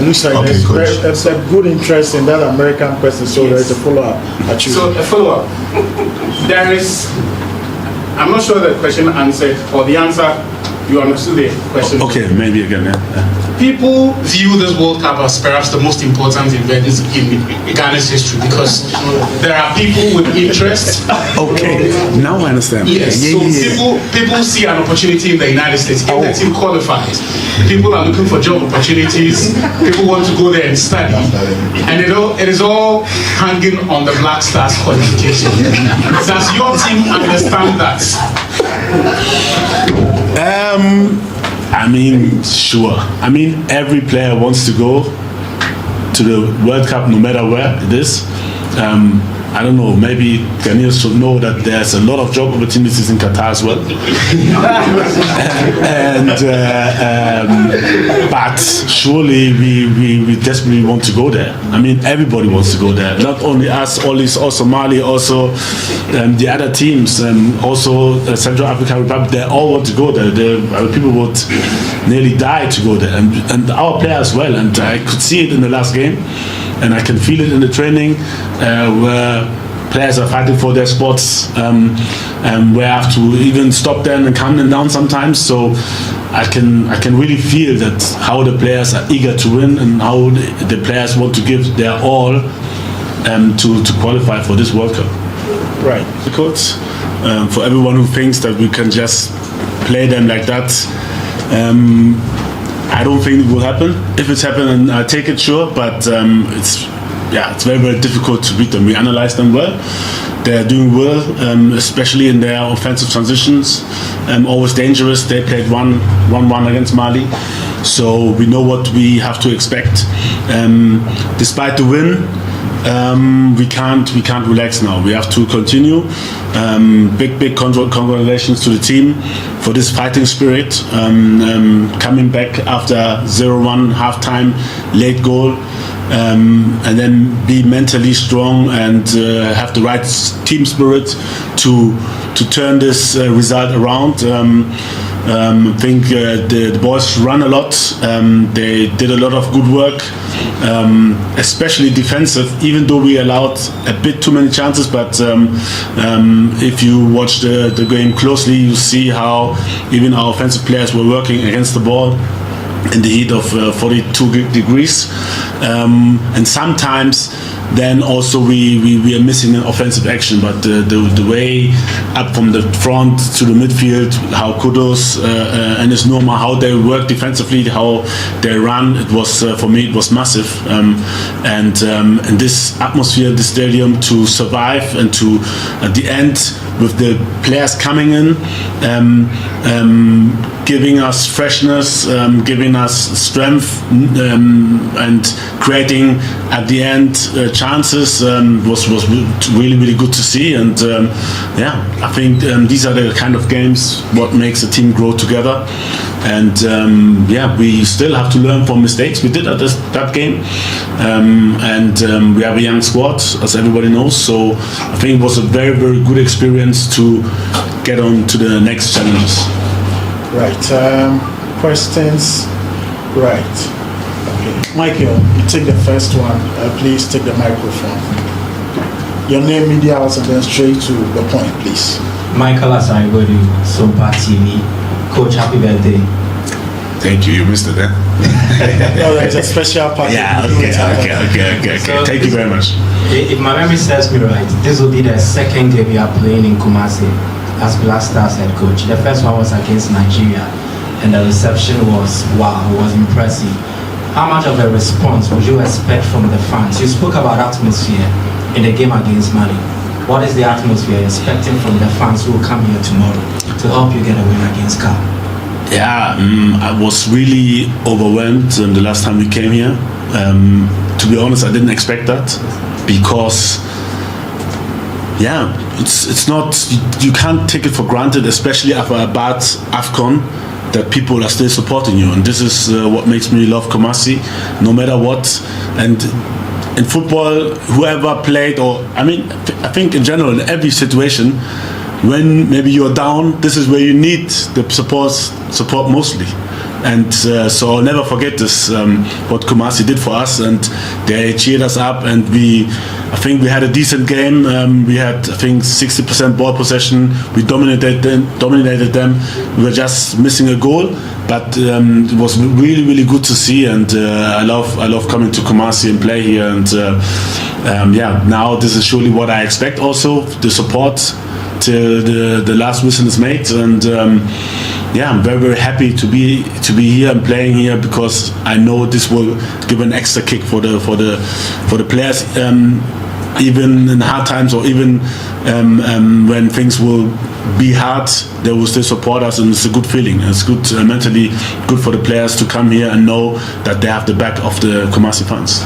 looks like there's a good interest in that American question, so there's a follow-up. So a follow-up. There is, I'm not sure the question answered, or the answer, you understood the question. Okay, maybe again, yeah. People view this World Cup as perhaps the most important event in Ghana's history because there are people with interest. Okay, now I understand. Yes, people see an opportunity in the United States. If the team qualifies, people are looking for job opportunities. People want to go there and study, and it is all hanging on the Black Stars qualification. Does your team understand that? I mean, sure. I mean, every player wants to go to the World Cup no matter where it is. I don't know, maybe Ghanaians should know that there's a lot of job opportunities in Qatar as well. But surely we desperately want to go there. I mean, everybody wants to go there. Not only us, also Mali, also the other teams, also Central African Republic, they all want to go there. People would nearly die to go there. And our players as well. And I could see it in the last game. And I can feel it in the training where players are fighting for their spots, and where I have to even stop them and calm them down sometimes. So I can really feel that how the players are eager to win and how the players want to give their all to qualify for this World Cup. Right. Because for everyone who thinks that we can just play them like that. I don't think it will happen. If it's happening, I take it, sure, but it's very, very difficult to beat them. We analyze them well. They're doing well, especially in their offensive transitions. Always dangerous. They played 1-1 against Mali, so we know what we have to expect. Despite the win, we can't relax now. We have to continue. Big congratulations to the team for this fighting spirit, coming back after 0-1 halftime, late goal, and then be mentally strong and have the right team spirit to turn this result around. I think the boys run a lot. They did a lot of good work, especially defensive, even though we allowed a bit too many chances. But if you watch the game closely, you see how even our offensive players were working against the ball in the heat of 42 degrees. And sometimes then also we are missing an offensive action, but the way up from the front to the midfield, how Kudus and his Norma, how they work defensively, how they run, it was for me it was massive. And in this atmosphere, the stadium, to survive and to at the end with the players coming in, giving us freshness, giving us strength, and creating at the end chances was really good to see. And I think these are the kind of games what makes a team grow together. And we still have to learn from mistakes we did at that game, and we have a young squad, as everybody knows. So I think it was a very good experience to get on to the next challenges. Right. Questions? Right. Okay. Michael, you take the first one. Please take the microphone. Your name, media house, and then straight to the point, please. Michael Asangodi, Sompa TV. Coach, happy birthday. Thank you. You missed it, eh? No, it's a special party. Yeah, okay. So thank you very much. If my memory serves me right, this will be the second game we are playing in Kumasi as Black Stars head coach. The first one was against Nigeria, and the reception was, wow, it was impressive. How much of a response would you expect from the fans? You spoke about atmosphere in the game against Mali. What is the atmosphere you're expecting from the fans who will come here tomorrow to help you get a win against Ghana? Yeah, I was really overwhelmed the last time we came here. To be honest, I didn't expect that, because it's not, you can't take it for granted, especially after a bad AFCON, that people are still supporting you. And this is what makes me love Kumasi, no matter what. And in football, whoever played, I think in general, in every situation, when maybe you're down, this is where you need the support mostly. and so I'll never forget this. What Kumasi did for us, and they cheered us up, and I think we had a decent game. We had, I think, 60% ball possession. We dominated them. We were just missing a goal, but it was really, really good to see. And I love coming to Kumasi and play here. And now this is surely what I expect. Also, the support till the last whistle is made. And I'm very, very happy to be here and playing here, because I know this will give an extra kick for the players. Even in hard times, or even when things will be hard, they will still support us, and it's a good feeling. It's good, mentally good for the players to come here and know that they have the back of the Kumasi fans.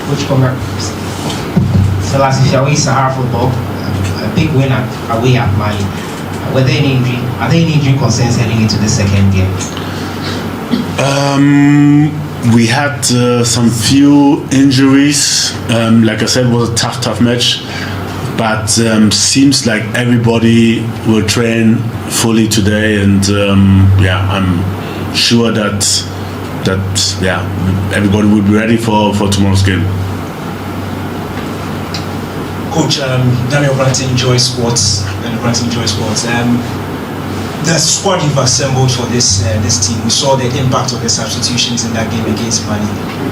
Which comer? So last year we Sahara football, a big winner away at Mali. Are there any injury concerns heading into the second game? We had some few injuries. Like I said, it was a tough match, but seems like everybody will train fully today, and I'm sure that everybody will be ready for tomorrow's game. Coach, Daniel Branton, Joy Sports, and Branton Joy Sports. The squad you've assembled for this team, we saw the impact of the substitutions in that game against Mali.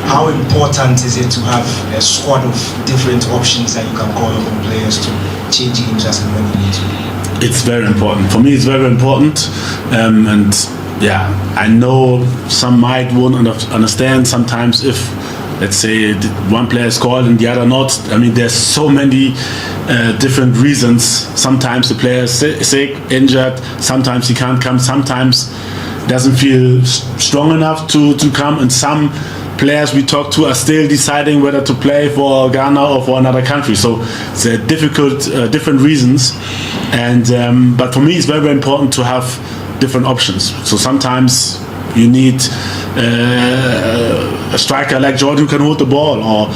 How important is it to have a squad of different options that you can call upon players to change games as and when you need to? It's very important. For me, it's very important. I know some might won't understand sometimes if, let's say, one player is called and the other not. I mean, there's so many different reasons. Sometimes the player is sick, injured. Sometimes he can't come. Sometimes doesn't feel strong enough to come. And some players we talk to are still deciding whether to play for Ghana or for another country. So it's different reasons. And but for me, it's very, very important to have different options. So sometimes you need a striker like Jordan who can hold the ball, or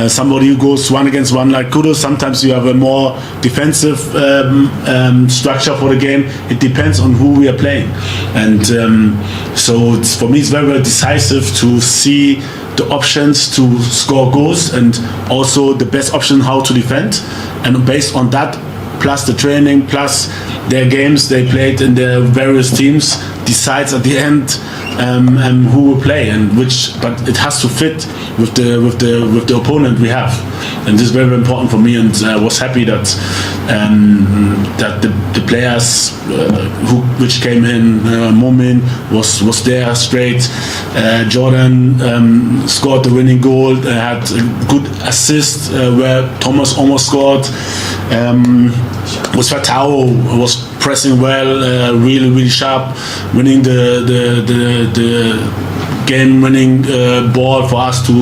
somebody who goes 1-against-1 like Kudus. Sometimes you have a more defensive structure for the game. It depends on who we are playing, and so for me it's very, very decisive to see the options to score goals, and also the best option how to defend, and based on that, plus the training, plus their games they played in their various teams, decides at the end who will play and which. But it has to fit with the opponent we have, and this is very, very important for me. And I was happy that the players which came in, Momin was there straight. Jordan scored the winning goal. Had a good assist where Thomas almost scored. Was Fatao was pressing well, really, really sharp, winning the game-winning ball for us to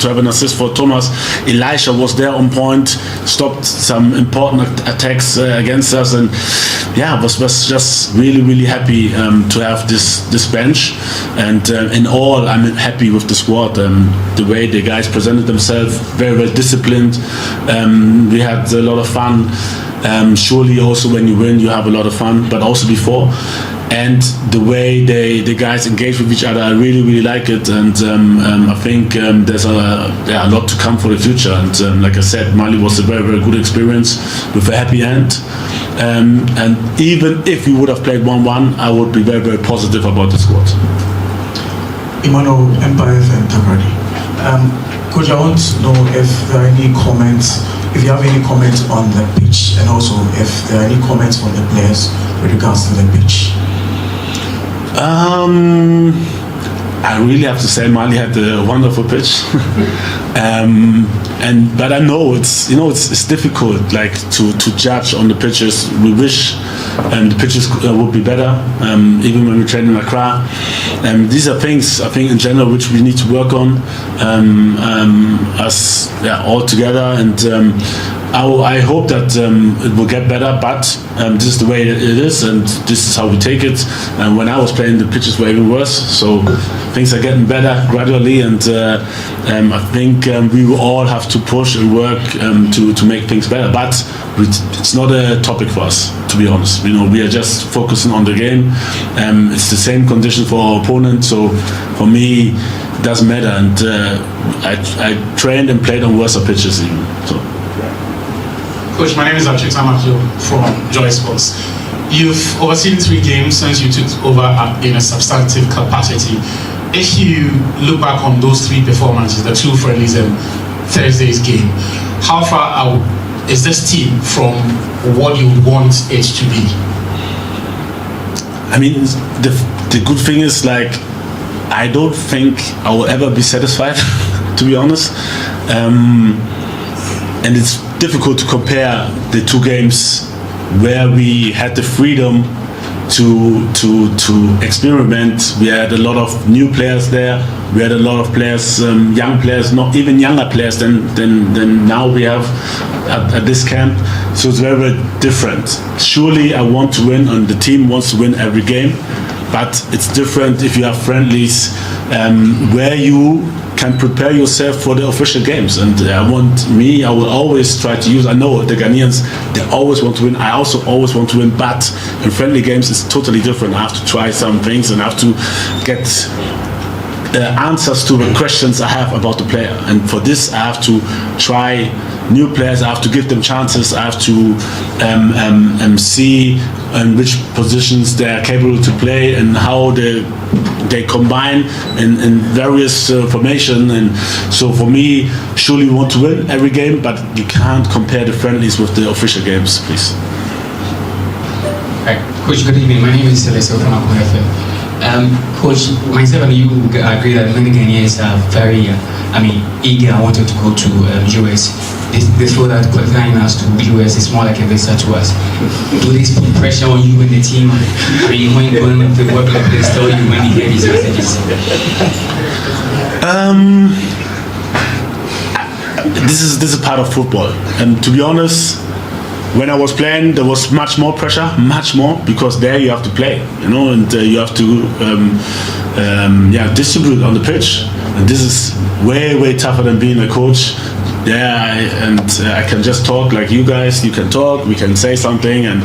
have an assist for Thomas. Elisha was there on point, stopped some important attacks against us, and was just really, really happy to have this bench. And in all, I'm happy with the squad. The way the guys presented themselves, very, very disciplined. We had a lot of fun. Surely also when you win you have a lot of fun, but also before, and the way the guys engage with each other, I really, really like it. And I think there's a lot to come for the future. And like I said, Mali was a very, very good experience with a happy end, and even if we would have played 1-1, I would be very, very positive about the squad. Emmanuel, Empire FM, Takrady. Coach, I want to know if there are any comments, if you have any comments on the pitch, and also if there are any comments from the players with regards to the pitch. I really have to say Mali had a wonderful pitch, but I know it's difficult like to judge on the pitches. We wish the pitches would be better, even when we train in Accra. These are things I think in general which we need to work on all together, and I hope that it will get better, but this is the way it is, and this is how we take it. And when I was playing, the pitches were even worse. So things are getting better gradually, and I think we will all have to push and work to make things better. But it's not a topic for us, to be honest. We are just focusing on the game. It's the same condition for our opponent, so for me, it doesn't matter. And I trained and played on worse pitches even. So. Coach, my name is Abchik Tamakio from Joy Sports. You've overseen 3 games since you took over in a substantive capacity. If you look back on those 3 performances, the 2 friendlies and Thursday's game, how far is this team from what you want it to be? I mean, the good thing is, like, I don't think I will ever be satisfied, to be honest. And it's difficult to compare the 2 games where we had the freedom to experiment. We had a lot of new players there. We had a lot of players, young players, not even younger players than now we have at this camp. So it's very, very different. Surely I want to win, and the team wants to win every game. But it's different if you have friendlies where you can prepare yourself for the official games. And I will always try to use, I know the Ghanaians, they always want to win. I also always want to win, but in friendly games it's totally different. I have to try some things and I have to get answers to the questions I have about the player. And for this I have to try new players, I have to give them chances, I have to see in which positions they are capable to play and how they combine in various formation. And so for me, surely we want to win every game, but you can't compare the friendlies with the official games, please. Hi, Coach, good evening. My name is Celeste from Akwa. Coach, myself and you agree that many Ghanaians are very, eager and wanted to go to US. They feel that qualifying us to US is more like a visa to us. Do this put pressure on you and the team? When going to work like this, tell you when you hear these messages? This is part of football, and to be honest, when I was playing, there was much more pressure, much more, because there you have to play, and you have to distribute on the pitch, and this is way, way tougher than being a coach. I can just talk like you guys. You can talk. We can say something, and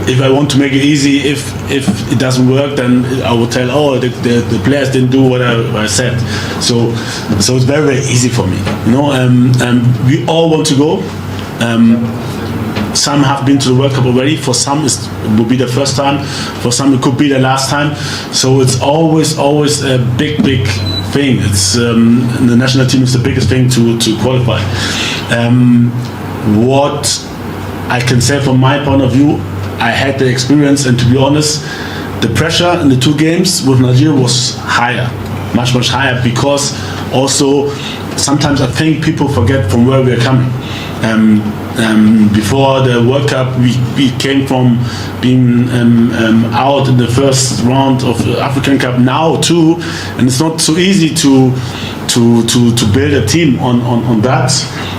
if I want to make it easy, if it doesn't work, then I will tell, the players didn't do what I said. So it's very, very easy for me. We all want to go. Some have been to the World Cup already. For some, it will be the first time. For some, it could be the last time. So it's always a big thing. It's the national team is the biggest thing to qualify. What I can say from my point of view, I had the experience, and to be honest, the pressure in the 2 games with Nigeria was higher, much higher, because also sometimes I think people forget from where we are coming. Before the World Cup, we came from being out in the first round of the African Cup now too, and it's not so easy to build a team on that,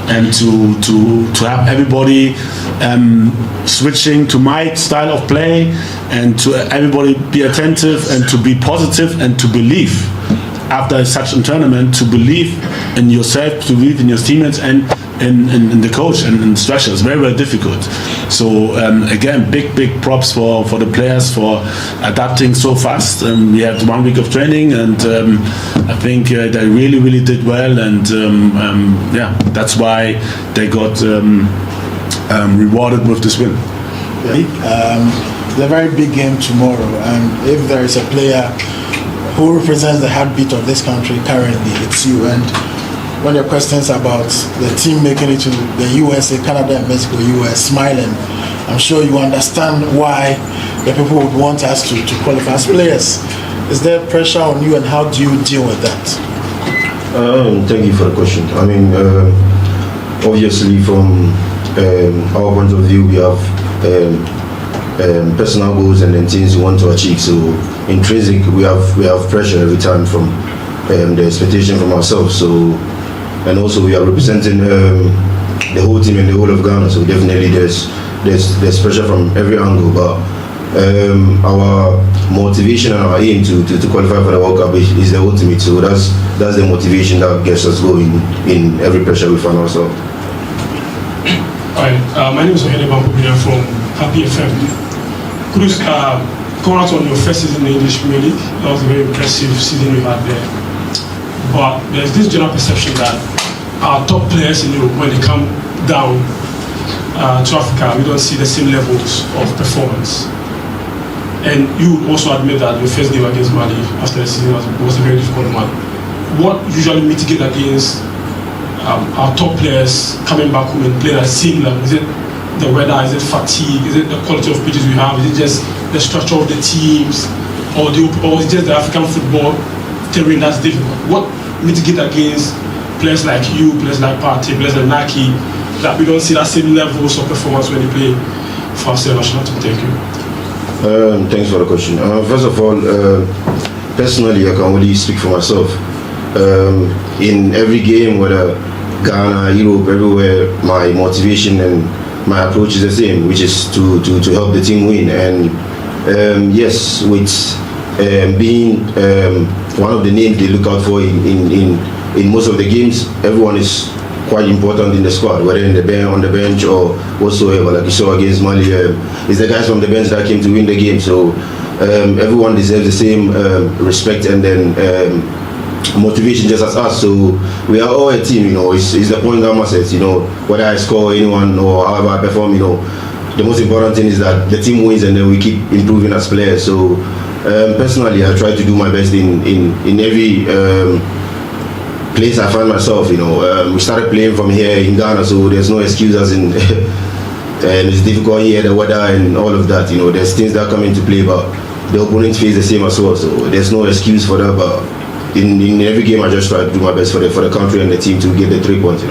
and to have everybody switching to my style of play, and to everybody be attentive and to be positive and to believe after such a tournament, to believe in yourself, to believe in your teammates and in the coach and in the structure. It's very, very difficult. So again, big props for the players for adapting so fast. We had 1 week of training, and I think they really did well, and that's why they got rewarded with this win. It's a very big game tomorrow, and if there is a player who represents the heartbeat of this country currently, it's you. And when your questions about the team making it to the USA, Canada and Mexico, you were smiling. I'm sure you understand why the people would want us to qualify as players. Is there pressure on you, and how do you deal with that? Thank you for the question. Obviously from our point of view, we have personal goals and then things we want to achieve. So intrinsic, we have pressure every time from the expectation from ourselves. So, and also we are representing the whole team and the whole of Ghana. So definitely there's pressure from every angle. But our motivation and our aim to qualify for the World Cup is the ultimate. So that's the motivation that gets us going in every pressure we find ourselves. Hi, my name is Otto Addo Mohammed from Happy FM. Kudus, congrats on your first season in the English Premier League. That was a very impressive season we had there. But there's this general perception that our top players in Europe, when they come down to Africa, we don't see the same levels of performance. And you would also admit that your first game against Mali after the season was a very difficult one. What usually mitigates against our top players coming back home and playing at the same level? Is it the weather? Is it fatigue? Is it the quality of pitches we have? Is it just the structure of the teams? Or is it just the African football terrain that's difficult? What mitigates against players like you, players like Partey, players like Naki, that we don't see that same levels of performance when they play for our national team? Thank you. Thanks for the question. First of all, personally, I can only speak for myself. In every game, whether Ghana, Europe, everywhere, my motivation and my approach is the same, which is to help the team win. And yes, with being one of the names they look out for in most of the games, everyone is quite important in the squad, whether on the bench or whatsoever. Like you saw against Mali, it's the guys from the bench that came to win the game. So everyone deserves the same respect and then motivation just as us. So we are all a team, it's the point that matters, whether I score anyone or however I perform, the most important thing is that the team wins and then we keep improving as players. So personally, I try to do my best in every place I find myself. We started playing from here in Ghana, so there's no excuses and it's difficult here, the weather and all of that. There's things that come into play, but the opponent face the same as well, so there's no excuse for that. But in every game, I just try to do my best for the country and the team to get the 3 points.